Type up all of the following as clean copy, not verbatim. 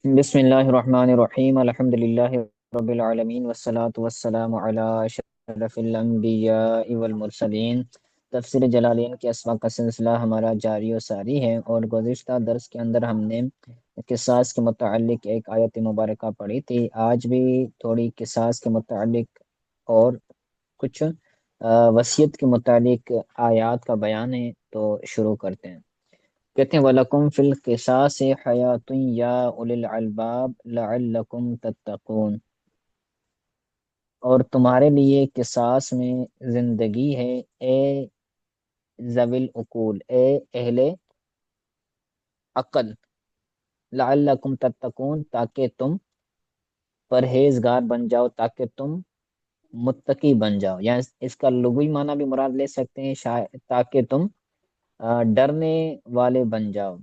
بسم اللہ الرحمن الرحیم الحمد للہ رب العالمین والصلاة والسلام علی اشرف الانبیاء والمرسلین۔ تفسیر جلالین کے اسماء کا سلسلہ ہمارا جاری و ساری ہے، اور گزشتہ درس کے اندر ہم نے قصاص کے متعلق ایک آیت مبارکہ پڑھی تھی۔ آج بھی تھوڑی قصاص کے متعلق اور کچھ وصیت کے متعلق آیات کا بیان ہے، تو شروع کرتے ہیں۔ کہتے ہیں وَلَكُمْ فِي الْقِصَاصِ حَيَاةٌ يَا أُولِي الْأَلْبَابِ لَعَلَّكُمْ تَتَّقُونَ، اور تمہارے لیے قصاص میں زندگی ہے، اے ذوی العقول، اے اہل عقل، لَعَلَّكُمْ تَتَّقُونَ، تاکہ تم پرہیزگار بن جاؤ، تاکہ تم متقی بن جاؤ، یا اس کا لغوی معنی بھی مراد لے سکتے ہیں، تاکہ تم ڈرنے والے بن جاؤ۔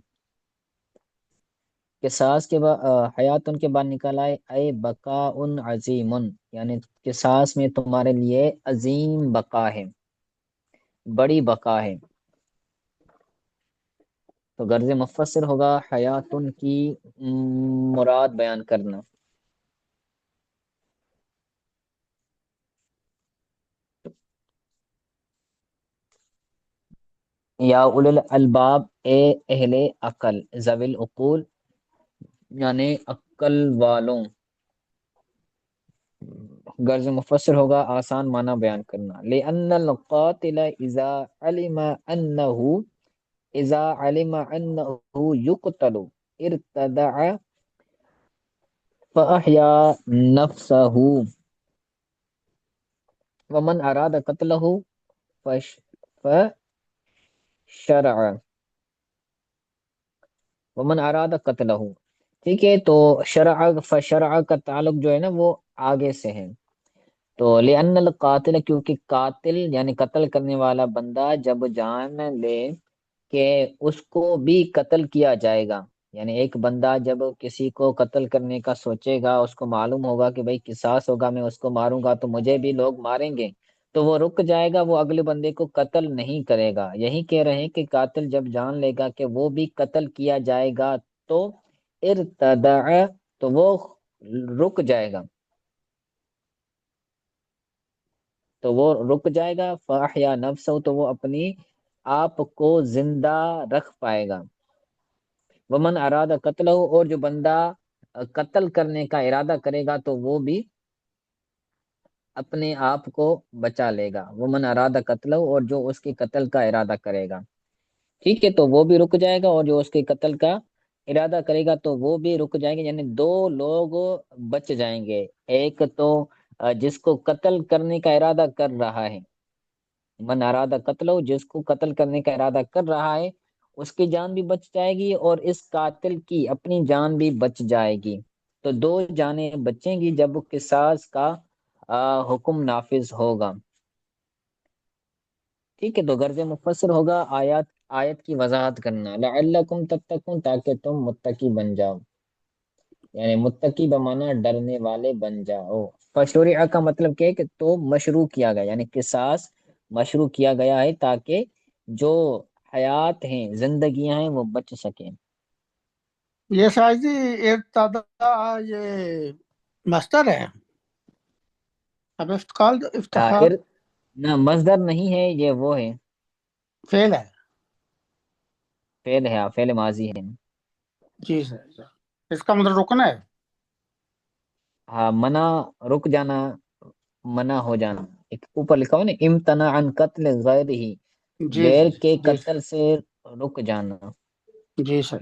قصاص کے بعد حیات ان کے بعد نکل آئے اے بقا ان عظیم، یعنی قصاص میں تمہارے لیے عظیم بقا ہے، بڑی بقا ہے۔ تو غرض مفسر ہوگا حیات ان کی مراد بیان کرنا۔ یا اول الالباب، اے اہل عقل، ذوی العقول یعنی عقل والوں۔ غرض مفسر ہوگا آسان معنی بیان کرنا۔ لِأَنَّ الْقَاتِلَ إِذَا عَلِمَ أَنَّهُ يُقْتَلُ ارْتَدَعَ فَأَحْيَا نَفْسَهُ، وَمَنْ أَرَادَ قَتْلَهُ فَشَرَعَ وَمَنْ أَرَادَ قَتْلَهُ۔ ٹھیک ہے، تو فشرع کا تعلق جو ہے نا وہ آگے سے ہے۔ تو لِأَنَّ الْقَاتِلَ، کیونکہ قاتل یعنی قتل کرنے والا بندہ جب جان لے کہ اس کو بھی قتل کیا جائے گا، یعنی ایک بندہ جب کسی کو قتل کرنے کا سوچے گا، اس کو معلوم ہوگا کہ بھئی قصاص ہوگا، میں اس کو ماروں گا تو مجھے بھی لوگ ماریں گے، تو وہ رک جائے گا، وہ اگلے بندے کو قتل نہیں کرے گا۔ یہی کہہ رہے ہیں کہ قاتل جب جان لے گا کہ وہ بھی قتل کیا جائے گا تو ارتدع، تو وہ رک جائے گا، تو وہ رک جائے گا، فاحیا نفسہ، تو وہ اپنی آپ کو زندہ رکھ پائے گا۔ ومن ارادہ قتلہ، اور جو بندہ قتل کرنے کا ارادہ کرے گا تو وہ بھی اپنے آپ کو بچا لے گا۔ ومن ارادہ قتلہ، اور جو اس کے قتل کا ارادہ کرے گا، ٹھیک ہے، تو وہ بھی رک جائے گا، اور جو اس کے قتل کا ارادہ کرے گا تو وہ بھی رک جائیں گے، یعنی دو لوگ بچ جائیں گے۔ ایک تو جس کو قتل کرنے کا ارادہ کر رہا ہے، من ارادہ قتل، جس کو قتل کرنے کا ارادہ کر رہا ہے اس کی جان بھی بچ جائے گی، اور اس قاتل کی اپنی جان بھی بچ جائے گی، تو دو جانیں بچیں گی جب قصاص کا حکم نافذ ہوگا۔ ٹھیک ہے، تو غرض مفسر ہوگا آیت کی وضاحت کرنا، لعلکم تتقون، تاکہ تم متقی بن جاؤ، یعنی متقی بمانا ڈرنے والے بن جاؤ۔ فشرع کا مطلب کیا ہے کہ تو مشروع کیا گیا، یعنی قصاص مشروع کیا گیا ہے تاکہ جو حیات ہیں، زندگیاں ہیں، وہ بچ سکیں۔ یہ شاید جی ارتدا یہ مصدر ہے، اب افتقال افتخار ار نہ مصدر نہیں ہے، یہ وہ ہے، فعل ہے۔ فعل ہے، فعل ماضی ہے۔ جی سر، اس کا مطلب رکنا ہے۔ ہاں، منع، رک جانا، منع ہو جانا۔ ایک اوپر لکھا ہو نا، امتنع عن قتل غیر ہی، جی غیر جی کے جی قتل سے رک جانا۔ جی سر۔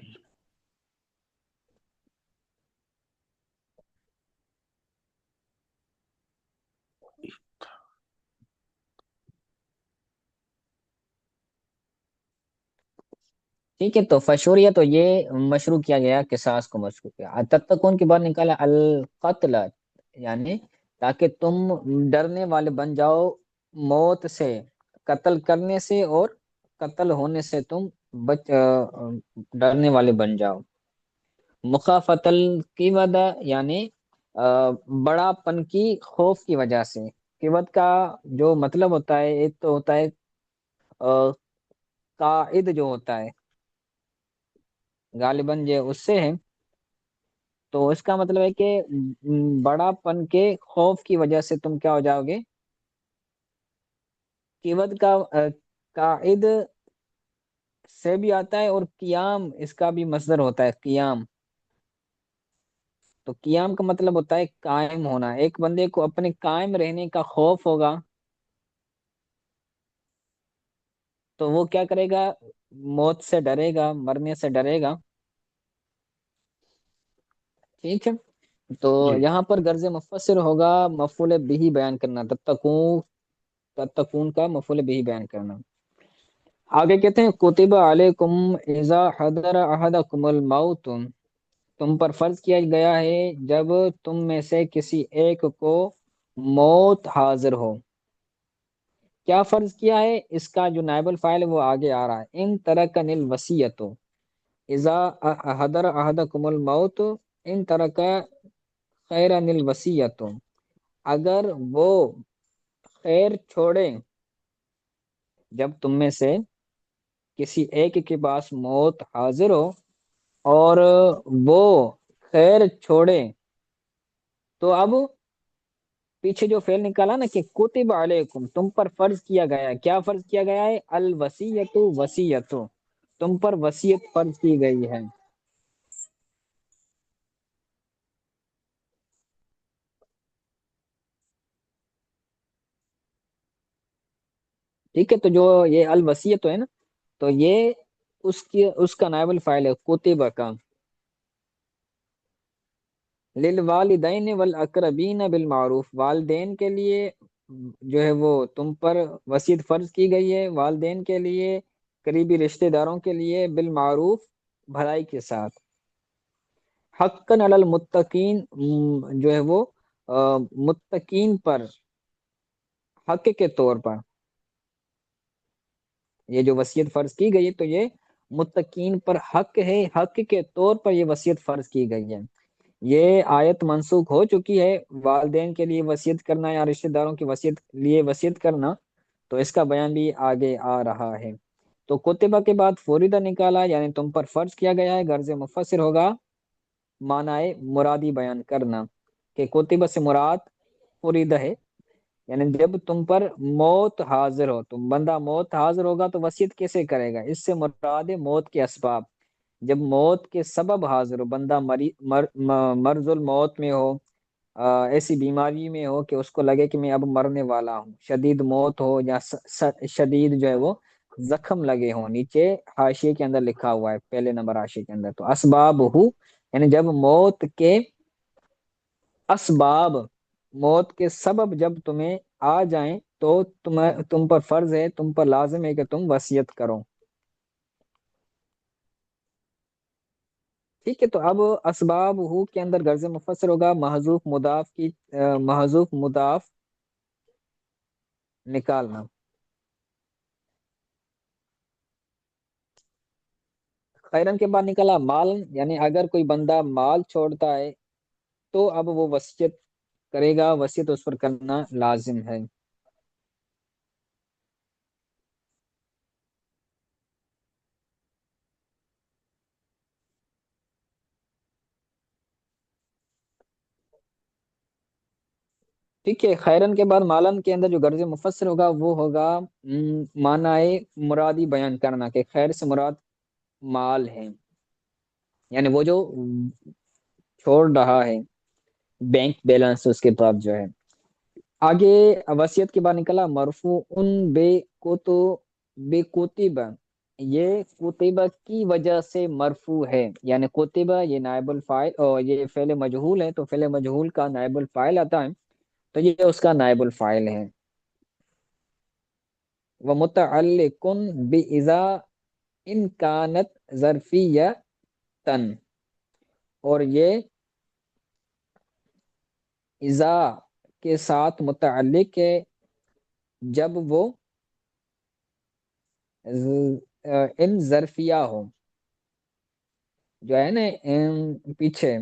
ٹھیک ہے، تو فشوریہ تو یہ مشروع کیا گیا، قصاص کو مشروع کیا۔ تتقون کے بعد نکالا القتل، یعنی تاکہ تم ڈرنے والے بن جاؤ موت سے، قتل کرنے سے اور قتل ہونے سے تم ڈرنے والے بن جاؤ۔ مخافت القیودہ، یعنی بڑا پن کی خوف کی وجہ سے۔ قیود کا جو مطلب ہوتا ہے، ایک تو ہوتا ہے قائد جو ہوتا ہے، غالباً یہ اس سے ہے، تو اس کا مطلب ہے کہ بڑا پن کے خوف کی وجہ سے تم کیا ہو جاؤ گے؟ قیود کا قائد سے بھی آتا ہے، اور قیام اس کا بھی مصدر ہوتا ہے، قیام۔ تو قیام کا مطلب ہوتا ہے قائم ہونا، ایک بندے کو اپنے قائم رہنے کا خوف ہوگا تو وہ کیا کرے گا؟ موت سے ڈرے گا، مرنے سے ڈرے گا۔ ٹھیک ہے، تو جی یہاں پر غرض مفسر ہوگا مفعول بھی بیان کرنا، تتقون کا مفعول بھی بیان کرنا۔ آگے کہتے ہیں کتب علیکم اذا حضر احدکم الموت، تم پر فرض کیا گیا ہے جب تم میں سے کسی ایک کو موت حاضر ہو۔ کیا فرض کیا ہے؟ اس کا جو نائب الفاعل ہے وہ آگے آ رہا ہے، ان ترکن الوصیت، اذا حضر احدکم الموت ان ترک خیرا الوصیت، اگر وہ خیر چھوڑے، جب تم میں سے کسی ایک کے پاس موت حاضر ہو اور وہ خیر چھوڑے، تو اب پیچھے جو فعل نکالا نا کہ کتب علیکم، تم پر فرض کیا گیا ہے، کیا فرض کیا گیا ہے؟ الوصیت، وصیت، تم پر وصیت فرض کی گئی ہے۔ ٹھیک ہے، تو جو یہ الوصیت ہے نا، تو یہ اس کا نائب الفاعل ہے کتب کا۔ للوالدین والاقربین بالمعروف، والدین کے لیے جو ہے وہ تم پر وصیت فرض کی گئی ہے، والدین کے لیے، قریبی رشتہ داروں کے لیے، بالمعروف، بھلائی کے ساتھ۔ حقا علی المتقین، جو ہے وہ متقین پر حق کے طور پر یہ جو وصیت فرض کی گئی ہے، تو یہ متقین پر حق ہے، حق کے طور پر یہ وصیت فرض کی گئی ہے۔ یہ آیت منسوخ ہو چکی ہے، والدین کے لیے وصیت کرنا یا رشتہ داروں کی وصیت کرنا، تو اس کا بیان بھی آگے آ رہا ہے۔ تو کتبہ کے بعد فوریدہ نکالا، یعنی تم پر فرض کیا گیا ہے، غرض مفسر ہوگا معنی مرادی بیان کرنا، کہ کتبہ سے مراد فوریدہ ہے، یعنی جب تم پر موت حاضر ہو، تم بندہ موت حاضر ہوگا تو وصیت کیسے کرے گا؟ اس سے مراد ہے موت کے اسباب، جب موت کے سبب حاضر ہو، بندہ مرض الموت میں ہو، ایسی بیماری میں ہو کہ اس کو لگے کہ میں اب مرنے والا ہوں، شدید موت ہو، یا شدید جو ہے وہ زخم لگے ہوں، نیچے حاشیے کے اندر لکھا ہوا ہے، پہلے نمبر حاشیے کے اندر، تو اسباب ہو، یعنی جب موت کے اسباب، موت کے سبب جب تمہیں آ جائیں تو تم پر فرض ہے، تم پر لازم ہے کہ تم وصیت کرو۔ ٹھیک ہے، تو اب اسباب ہو کے اندر غرض مفسر ہوگا محذوف مضاف نکالنا۔ خیرن کے بعد نکلا مال، یعنی اگر کوئی بندہ مال چھوڑتا ہے تو اب وہ وصیت کرے گا، وصیت اس پر کرنا لازم ہے۔ ٹھیک ہے، خیرن کے بعد مالن کے اندر جو غرض مفسر ہوگا وہ ہوگا معنی مرادی بیان کرنا، کہ خیر سے مراد مال ہے، یعنی وہ جو چھوڑ رہا ہے، بینک بیلنس اس کے پاس جو ہے۔ آگے وصیت کے بعد نکلا مرفوع بے کوتو بے کوتیبہ، یہ کوتیبہ کی وجہ سے مرفوع ہے، یعنی کوتیبہ یہ نائب الفاعل، اور یہ فعل مجہول ہے، تو فعل مجہول کا نائب الفاعل آتا ہے، تو یہ اس کا نائب الفاعل ہے۔ ومتعلق بإذا ان کانت ظرفیہ تن، اور یہ اذا کے ساتھ متعلق ہے جب وہ ان ظرفیہ ہو، جو ہے نا پیچھے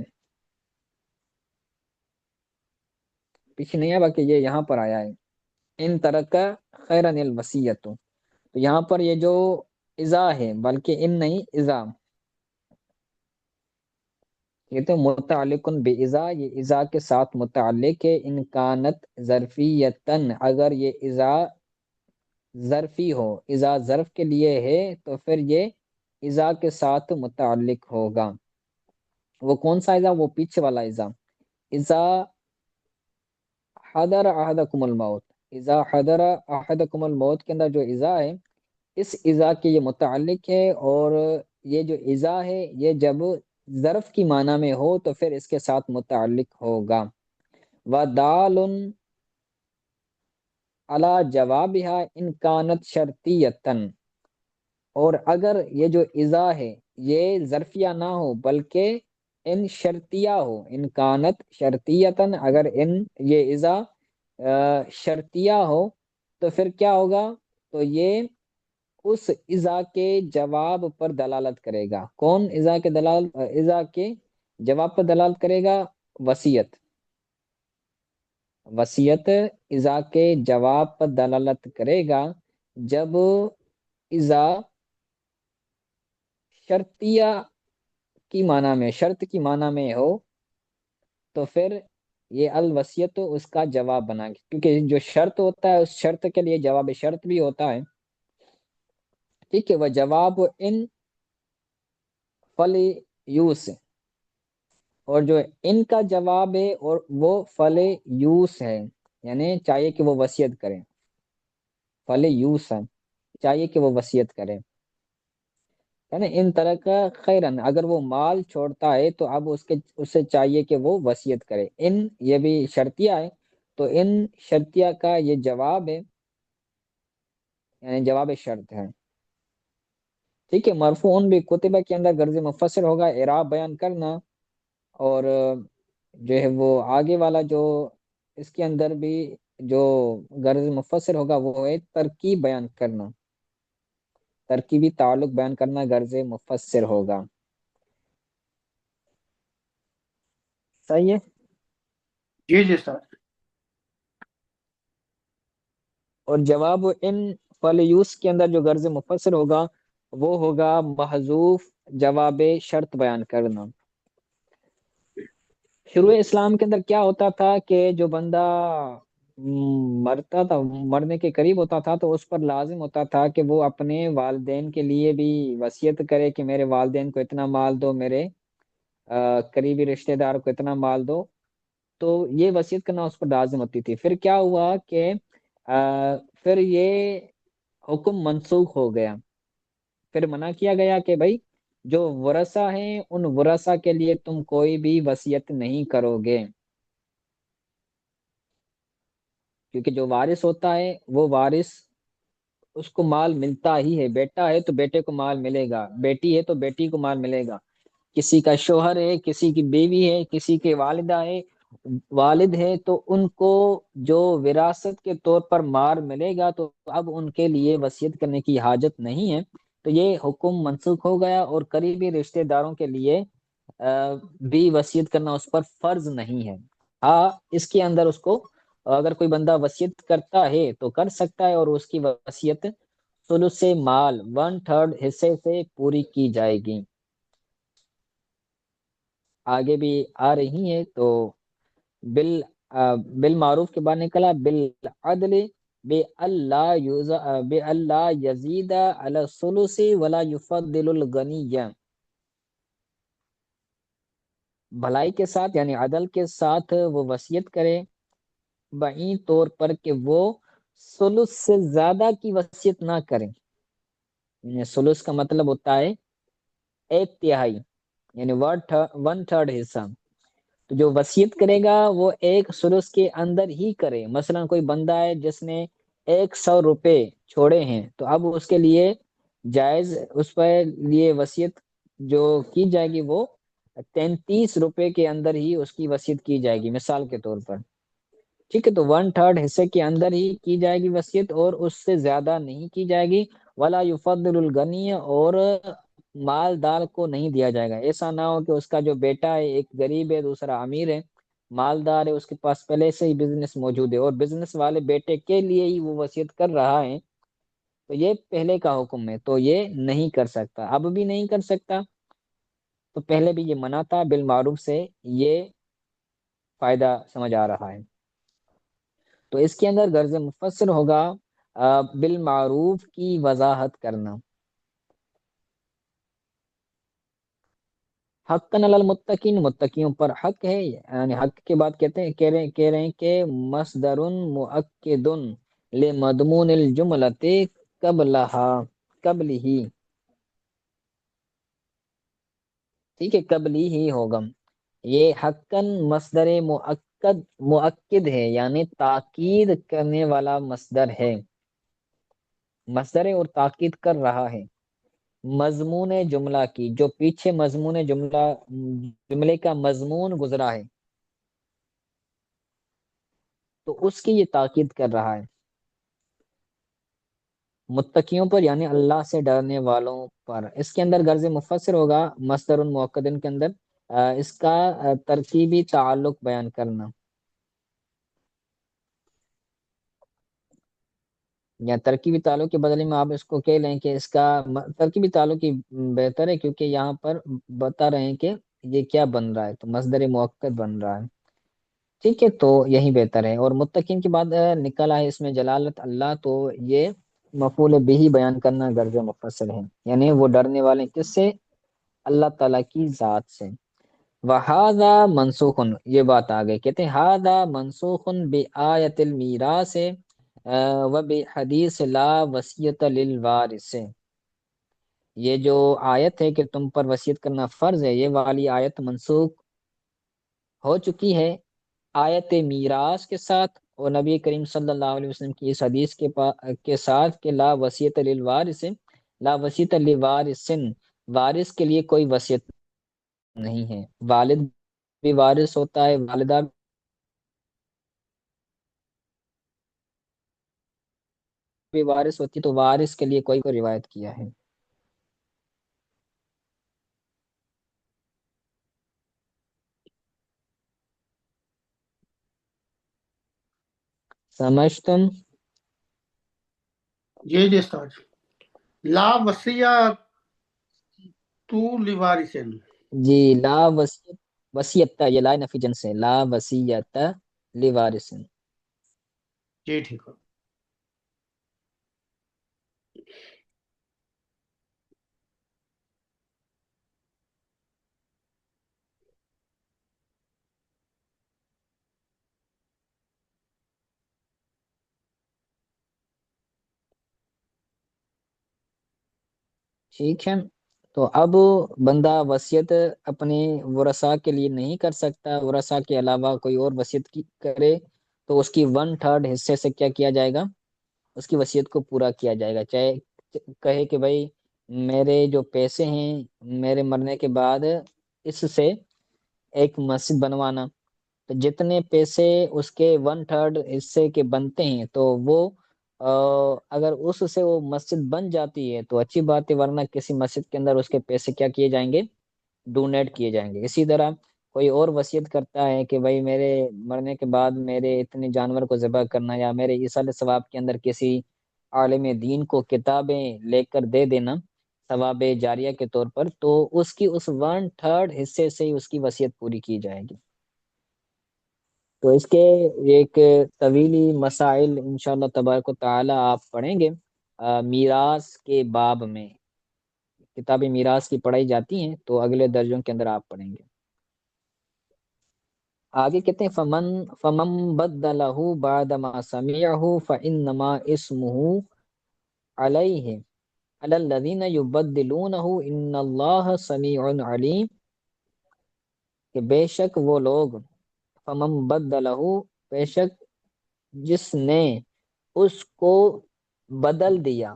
پیچھے نہیں ہے، بلکہ یہ یہاں پر آیا ہے، ان ترک خیرن الوصیت، تو یہاں پر یہ جو اذا ہے، بلکہ ان نہیں، اذا، یہ تو متعلق بِإِذَا، یہ اذا کے ساتھ متعلق ہے، ان کانت ظرفیتن، اگر یہ اذا ظرفی ہو، اذا ظرف کے لیے ہے تو پھر یہ اذا کے ساتھ متعلق ہوگا۔ وہ کون سا اذا؟ وہ پیچھے والا اذا، اذا حضر احدکم الموت، اذا حضر احدکم الموت کے اندر جو اذا ہے، اس اذا کے یہ متعلق ہے، اور یہ جو اذا ہے یہ جب ظرف کی معنی میں ہو تو پھر اس کے ساتھ متعلق ہوگا۔ وَدَالٌ عَلَى جَوَابِهَا إِنْ كَانَتْ شَرْطِيَّةً، اور اگر یہ جو اذا ہے یہ ظرفیہ نہ ہو بلکہ ان شرطیہ ہو، ان کانت شرطیتن، اگر ان یہ اذا شرطیہ ہو تو پھر کیا ہوگا؟ تو یہ اس اذا کے جواب پر دلالت کرے گا۔ کون اذا کے جواب پر دلالت کرے گا؟ وصیت، وصیت اذا کے جواب پر دلالت کرے گا جب اذا شرطیہ کی معنی میں، شرط کی معنی میں ہو تو پھر یہ الوصیت اس کا جواب بنا گی، کیونکہ جو شرط ہوتا ہے اس شرط کے لیے جواب شرط بھی ہوتا ہے، ٹھیک ہے۔ وہ جواب ان فل یوس، اور جو ان کا جواب ہے اور وہ فل یوس ہے، یعنی چاہیے کہ وہ وصیت کریں، فل یوس ہے، چاہیے کہ وہ وصیت کریں، ہے نا۔ ان طرح کا خیرن، اگر وہ مال چھوڑتا ہے تو اب اسے چاہیے کہ وہ وصیت کرے۔ ان یہ بھی شرطیہ ہے، تو ان شرطیہ کا یہ جواب ہے، یعنی جواب شرط ہے، ٹھیک ہے۔ مرفوعن بھی کتبہ کے اندر غرض مفسر ہوگا، اعراب بیان کرنا، اور جو ہے وہ آگے والا جو اس کے اندر بھی جو غرض مفسر ہوگا وہ ہے ترکیب بیان کرنا، ترکیبی تعلق بیان کرنا غرض مفسر ہوگا، صحیح ہے۔ جی جی سر۔ اور جواب ان فلیوس کے اندر جو غرض مفسر ہوگا وہ ہوگا محذوف جواب شرط بیان کرنا۔ شروع اسلام کے اندر کیا ہوتا تھا کہ جو بندہ مرتا تھا، مرنے کے قریب ہوتا تھا، تو اس پر لازم ہوتا تھا کہ وہ اپنے والدین کے لیے بھی وصیت کرے کہ میرے والدین کو اتنا مال دو، میرے قریبی رشتہ دار کو اتنا مال دو، تو یہ وصیت کرنا اس پر لازم ہوتی تھی۔ پھر کیا ہوا کہ پھر یہ حکم منسوخ ہو گیا، پھر منع کیا گیا کہ بھائی جو ورثہ ہیں ان ورثہ کے لیے تم کوئی بھی وصیت نہیں کرو گے، کیونکہ جو وارث ہوتا ہے وہ وارث اس کو مال ملتا ہی ہے، بیٹا ہے تو بیٹے کو مال ملے گا، بیٹی ہے تو بیٹی کو مال ملے گا، کسی کا شوہر ہے، کسی کی بیوی ہے، کسی کے والدہ ہے، والد ہے، تو ان کو جو وراثت کے طور پر مال ملے گا تو اب ان کے لیے وصیت کرنے کی حاجت نہیں ہے، تو یہ حکم منسوخ ہو گیا، اور قریبی رشتہ داروں کے لیے بھی وصیت کرنا اس پر فرض نہیں ہے۔ ہاں اس کے اندر اس کو اگر کوئی بندہ وصیت کرتا ہے تو کر سکتا ہے، اور اس کی وصیت ثلث مال 1/3 حصے سے پوری کی جائے گی، آگے بھی آ رہی ہیں۔ تو بال بالمعروف کے بعد نکلا بالعدل بے اللہ یزید علی الثلث ولا یفضل الغنی، بھلائی کے ساتھ یعنی عدل کے ساتھ وہ وصیت کرے، بعین طور پر کہ وہ ثلث سے زیادہ کی وصیت نہ کریں، یعنی ثلث کا مطلب ہوتا ہے 1/3، یعنی 1/3 حصہ، تو جو وصیت کرے گا وہ ایک ثلث کے اندر ہی کرے۔ مثلا کوئی بندہ ہے جس نے 100 روپے چھوڑے ہیں، تو اب اس کے لیے جائز، اس پر لیے وصیت جو کی جائے گی وہ 33 روپے کے اندر ہی اس کی وصیت کی جائے گی، مثال کے طور پر، ٹھیک ہے۔ تو 1/3 حصے کے اندر ہی کی جائے گی وصیت، اور اس سے زیادہ نہیں کی جائے گی۔ ولا یفضل الغنی، اور مالدار کو نہیں دیا جائے گا، ایسا نہ ہو کہ اس کا جو بیٹا ہے ایک غریب ہے، دوسرا امیر ہے، مالدار ہے، اس کے پاس پہلے سے ہی بزنس موجود ہے، اور بزنس والے بیٹے کے لیے ہی وہ وصیت کر رہا ہے، تو یہ پہلے کا حکم ہے، تو یہ نہیں کر سکتا، اب بھی نہیں کر سکتا۔ تو پہلے بھی یہ منع تھا، بالمعروف سے یہ فائدہ سمجھ آ رہا ہے۔ تو اس کے اندر غرض مفسر ہوگا بالمعروف کی وضاحت کرنا۔ حقاً علی المتقین، متقیوں پر حق ہے، یعنی حق کے بعد کہہ رہے ہیں کہ مصدر مؤکد لمضمون الجملۃ قبلہ، ٹھیک ہے، قبلی ہی ہوگا۔ یہ حقاً مصدر مؤکد ہے، یعنی تاکید کرنے والا مصدر ہے، مصدر اور تاکید کر رہا ہے مضمون جملہ کی، جو پیچھے مضمون جملے کا مضمون گزرا ہے تو اس کی یہ تاکید کر رہا ہے، متقیوں پر یعنی اللہ سے ڈرنے والوں پر۔ اس کے اندر غرض مفسر ہوگا مصدر مؤکدن کے اندر اس کا ترکیبی تعلق بیان کرنا، یا ترکیبی تعلق کے بدلے میں آپ اس کو کہہ لیں کہ اس کا ترکیبی تعلق ہی بہتر ہے، کیونکہ یہاں پر بتا رہے ہیں کہ یہ کیا بن رہا ہے، تو مصدر مؤکد بن رہا ہے، ٹھیک ہے، تو یہی بہتر ہے۔ اور متقین کے بعد نکلا ہے اس میں جلالت اللہ، تو یہ مفعول بہ بیان کرنا غرض مفسر ہے، یعنی وہ ڈرنے والے کس سے؟ اللہ تعالیٰ کی ذات سے۔ وَهَذَا منسوخن، یہ بات آگے کہتے ہیں ہَذَا منسوخن بِآیَةِ الْمِیراثِ وَبِحَدِیثِ لا وصیۃ للوارث، یہ جو آیت ہے کہ تم پر وصیت کرنا فرض ہے، یہ والی آیت منسوخ ہو چکی ہے آیت میراث کے ساتھ، اور نبی کریم صلی اللہ علیہ وسلم کی اس حدیث کے ساتھ کہ لا وصیۃ للوارث، لا وصیۃ لوارث، وارث کے لیے کوئی وصیت نہیں ہے، والد بھی وارث ہوتا ہے، والدہ بھی وارث ہوتی ہے، تو وارث کے لیے کوئی روایت کیا ہے۔ سمجھ تم؟ جی استاد، لا وصیۃ تو لوارثین، جی، لا وصیت، وصیت یہ لا نفی جنس ہے، لا وصیت لوارث۔ جی ٹھیک ہے۔ ٹھیک ہے، تو اب بندہ وصیت اپنے ورثاء کے لیے نہیں کر سکتا، ورثاء کے علاوہ کوئی اور وصیت کرے تو اس کی 1/3 حصے سے کیا کیا جائے گا؟ اس کی وصیت کو پورا کیا جائے گا، چاہے کہے کہ بھائی میرے جو پیسے ہیں میرے مرنے کے بعد اس سے ایک مسجد بنوانا، تو جتنے پیسے اس کے 1/3 حصے کے بنتے ہیں تو وہ اگر اس سے وہ مسجد بن جاتی ہے تو اچھی بات ہے، ورنہ کسی مسجد کے اندر اس کے پیسے کیا کیے جائیں گے؟ ڈونیٹ کیے جائیں گے۔ اسی طرح کوئی اور وصیت کرتا ہے کہ بھائی میرے مرنے کے بعد میرے اتنے جانور کو ذبح کرنا، یا میرے ایصال ثواب کے اندر کسی عالم دین کو کتابیں لے کر دے دینا ثواب جاریہ کے طور پر، تو اس کی اس 1/3 حصے سے ہی اس کی وصیت پوری کی جائے گی۔ تو اس کے ایک طویلی مسائل انشاءاللہ تبارک و تعالی آپ پڑھیں گے میراث کے باب میں، کتابیں میراث کی پڑھائی جاتی ہیں تو اگلے درجوں کے اندر آپ پڑھیں گے۔ آگے کہتے ہیں فمن بدلہ بعد ما سمعہ فانما اسمہ علیہ علی الذین یبدلونہ ان اللہ سمیع علیم، کہ بے شک وہ لوگ، فمن بدلہ، بے شک جس نے اس کو بدل دیا،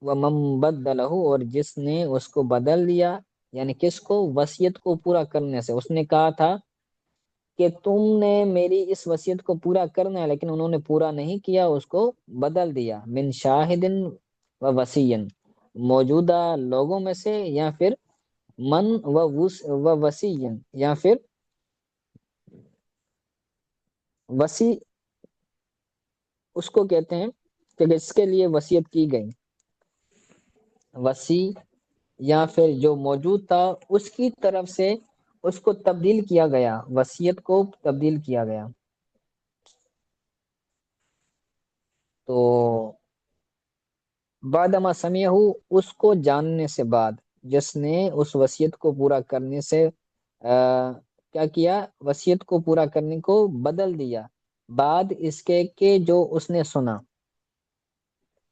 ومن بدلہ، اور جس نے اس کو بدل دیا، یعنی کس کو؟ وصیت کو پورا کرنے سے۔ اس نے کہا تھا کہ تم نے میری اس وصیت کو پورا کرنا ہے، لیکن انہوں نے پورا نہیں کیا، اس کو بدل دیا، من شاہد و وسیع، موجودہ لوگوں میں سے، یا پھر من و وسیع، یا پھر وسیع اس کو کہتے ہیں کہ جس کے لیے وصیت کی گئی، وسیع یا پھر جو موجود تھا اس کی طرف سے اس کو تبدیل کیا گیا، وصیت کو تبدیل کیا گیا. تو بعدما سمیع، اس کو جاننے سے بعد، جس نے اس وصیت کو پورا کرنے سے کیا کیا، وصیت کو پورا کرنے کو بدل دیا بعد اس کے کہ جو اس نے سنا،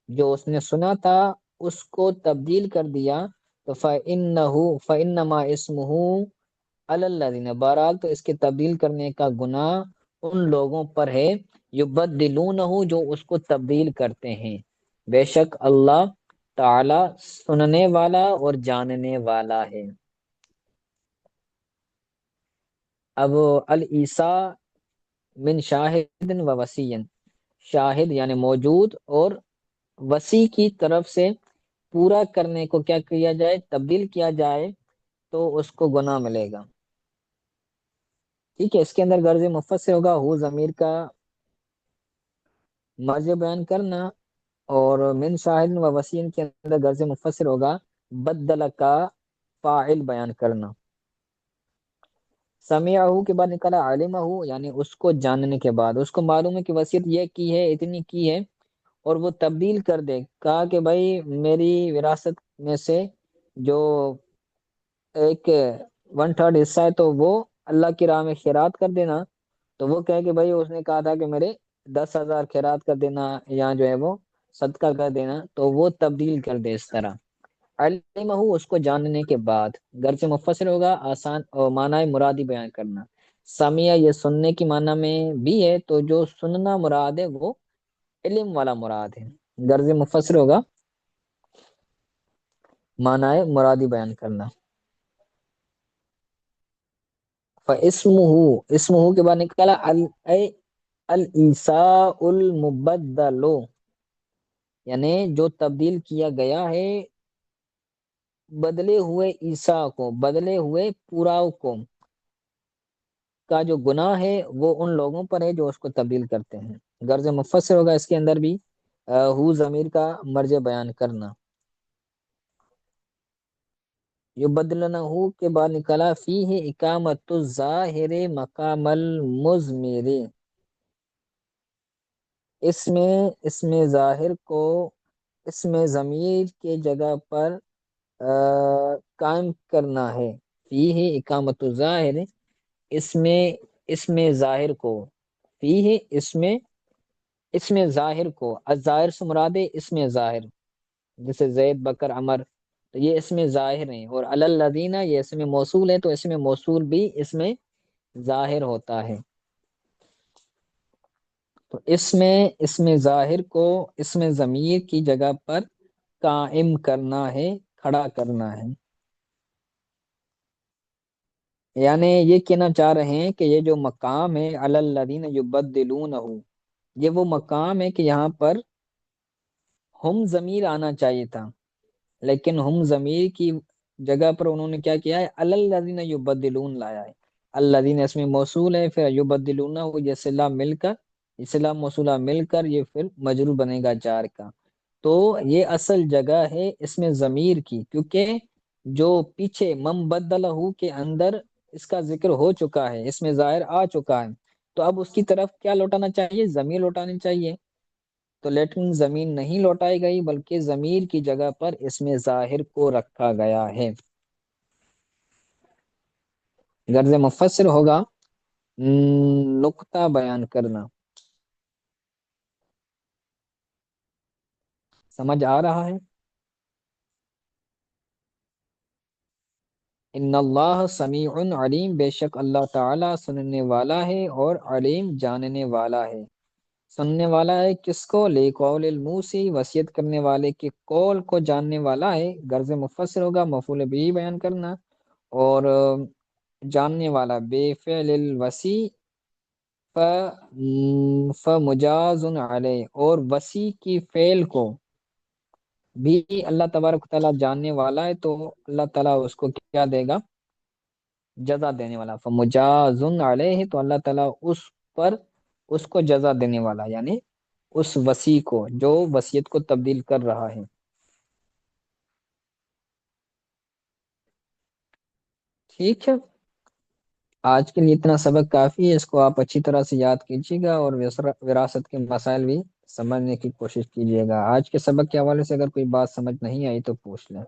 جو اس نے سنا تھا اس کو تبدیل کر دیا. تو فَإِنَّمَا اسْمُهُ عَلَى الَّذِينَ، بہرحال تو اس کے تبدیل کرنے کا گناہ ان لوگوں پر ہے، یبدلونہ، جو اس کو تبدیل کرتے ہیں. بے شک اللہ تعالی سننے والا اور جاننے والا ہے. اب العیسیٰ من شاہد و وسیع، شاہد یعنی موجود اور وسیع کی طرف سے پورا کرنے کو کیا کیا جائے، تبدیل کیا جائے تو اس کو گناہ ملے گا. ٹھیک ہے، اس کے اندر غرض مفسر ہوگا ہو ضمیر کا مرجع بیان کرنا، اور من شاہد و وسیع کے اندر غرض مفسر ہوگا بدل کا فاعل بیان کرنا. سمعہ کے بعد نکلا علمہ، یعنی اس کو جاننے کے بعد اس کو معلوم ہے کہ وصیت یہ کی ہے، اتنی کی ہے، اور وہ تبدیل کر دے. کہا کہ بھائی میری وراثت میں سے جو ایک 1/3 حصہ ہے تو وہ اللہ کی راہ میں خیرات کر دینا. تو وہ کہے کہ بھائی اس نے کہا تھا کہ میرے 10,000 خیرات کر دینا، یا جو ہے وہ صدقہ کر دینا، تو وہ تبدیل کر دے اس طرح. علمہ، اس کو جاننے کے بعد. گھر سے مفسر ہوگا آسان اور معنی مرادی بیان کرنا. سمیع یہ سننے کی معنی میں بھی ہے، تو جو سننا مراد ہے وہ علم والا مراد ہے. غرض مفسر ہوگا معنی مرادی بیان کرنا. فاسمہ، اسمہ کے بعد نکلا العیساء المبدل، یعنی جو تبدیل کیا گیا ہے بدلے ہوئے عیسیٰ کو، بدلے ہوئے پوراؤ کو، کا جو گناہ ہے وہ ان لوگوں پر ہے جو اس کو تبدیل کرتے ہیں. غرض مفسر ہوگا اس کے اندر بھی ہو ضمیر کا مرجع بیان کرنا. یبدلنہ کے بعد نکلا فیہ اقامت الظاہر مقام المضمر، اس میں ظاہر کو اس میں ضمیر کے جگہ پر قائم کرنا ہے. فیہ اقامت الظاہر، اس میں ظاہر کو، فیہ اس میں ظاہر کو، الظاہر سے مراد ہے اس میں ظاہر، جیسے زید بکر عمر، تو یہ اس میں ظاہر ہیں. اور الذین یہ اس میں موصول ہے، تو اس میں موصول بھی اس میں ظاہر ہوتا ہے. تو اس میں ظاہر کو اس میں ضمیر کی جگہ پر قائم کرنا ہے، کھڑا کرنا ہے. یعنی یہ کہنا چاہ رہے ہیں کہ یہ جو مقام ہے الذین یبدلونہ، یہ وہ مقام ہے کہ یہاں پر ہم ضمیر آنا چاہیے تھا، لیکن ہم ضمیر کی جگہ پر انہوں نے کیا کیا ہے، الذین یبدلون لایا ہے. الذین اس میں موصول ہے، پھر یبدلون یہ صلہ مل کر، یہ صلہ موصولہ مل کر یہ پھر مجرور بنے گا جار کا. تو یہ اصل جگہ ہے اس میں ضمیر کی، کیونکہ جو پیچھے من بدلہ کے اندر اس کا ذکر ہو چکا ہے، اس میں ظاہر آ چکا ہے، تو اب اس کی طرف کیا لوٹانا چاہیے، ضمیر لوٹانی چاہیے. تو لیکن ضمیر نہیں لوٹائی گئی، بلکہ ضمیر کی جگہ پر اس میں ظاہر کو رکھا گیا ہے. غرض مفسر ہوگا نقطہ بیان کرنا. سمجھ آ رہا ہے؟ ان اللہ سمیع علیم، بے شک اللہ تعالی سننے والا ہے اور علیم جاننے والا ہے. سننے والا ہے کس کو، لقول الموسی، وصیت کرنے والے کے قول کو جاننے والا ہے. غرض مفسر ہوگا مفعول بھی بیان کرنا، اور جاننے والا بے فعل الوصی فمجاز علیہ، اور وصی کی فعل کو بھی اللہ تبارک و تعالیٰ جاننے والا ہے، تو اللہ تعالیٰ اس کو کیا دے گا، جزا دینے والا. فمجاز علیہ، تو اللہ تعالیٰ اس پر اس کو جزا دینے والا، یعنی اس وصی کو جو وصیت کو تبدیل کر رہا ہے. ٹھیک ہے، آج کے لیے اتنا سبق کافی ہے، اس کو آپ اچھی طرح سے یاد کیجیے گا اور وراثت کے مسائل بھی سمجھنے کی کوشش کیجیے گا۔ آج کے سبق کے حوالے سے اگر کوئی بات سمجھ نہیں آئی تو پوچھ لیں۔